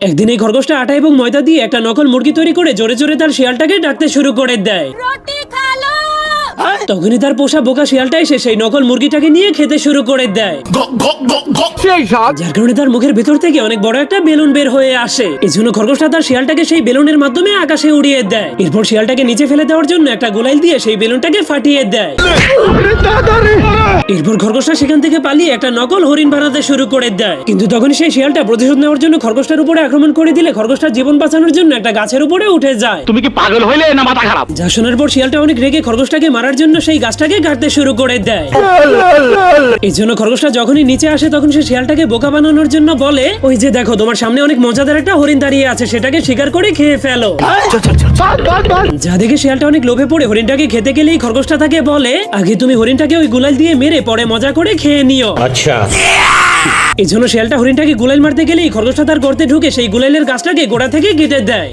একদিন এই খরগোশটা আটা এবং ময়দা দিয়ে একটা নকল মুরগি তৈরি করে জোরে জোরে তার শিয়ালটাকে ডাকতে শুরু করে দেয়। তখনই তার পোষা বোকা শিয়ালটা এসে সেই নকল মুরগিটাকে নিয়ে খেতে শুরু করে দেয়, যার কারণে তার মুখের ভেতর থেকে অনেক বড় একটা বেলুন বের হয়ে আসে। এজন্য খরগোশটা তার শিয়ালটাকে সেই বেলুনের মাধ্যমে আকাশে উড়িয়ে দেয়। এরপর শিয়ালটাকে নিচে ফেলে দেওয়ার জন্য একটা গোলাইল দিয়ে সেই বেলুনটাকে ফাটিয়ে দেয়। এরপর খরগোশটা সেখান থেকে পালিয়ে একটা নকল হরিণ বানাতে শুরু করে দেয়। কিন্তু তখন সেই শিয়ালটা প্রতিশোধ নেওয়ার জন্য খরগোশটার উপরে আক্রমণ করে দিলে খরগোশটার জীবন বাঁচানোর জন্য একটা গাছের উপরে উঠে যায়। তুমি কি পাগল হইলে না মাথা খারাপ? যা শোনার পর শিয়ালটা অনেক রেগে খরগোশটাকে মারার জন্য সেই গাছটাকে কাটতে শুরু করে দেয়। এই জন্য খরগোশটা যখনই নিচে আসে তখন সে শিয়ালটাকে বোকা বানানোর জন্য বলে, ওই যে দেখো তোমার সামনে অনেক মজাদার একটা হরিণ দাঁড়িয়ে আছে, সেটাকে শিকার করে খেয়ে ফেলো। যা দেখে শিয়ালটা অনেক লোভে পড়ে হরিণটাকে খেতে গেলেই খরগোশটা তাকে বলে, আগে তুমি হরিণটাকে ওই গুলাল দিয়ে মেরে পরে মজা করে খেয়ে নিও। আচ্ছা। এই জন্য শিয়ালটা হরিণটাকে গুলাইল মারতে গেলেই খরগোশটা তার গর্তে ঢুকে সেই গুলাইলের গাছটাকে গোড়া থেকে কেটে দেয়।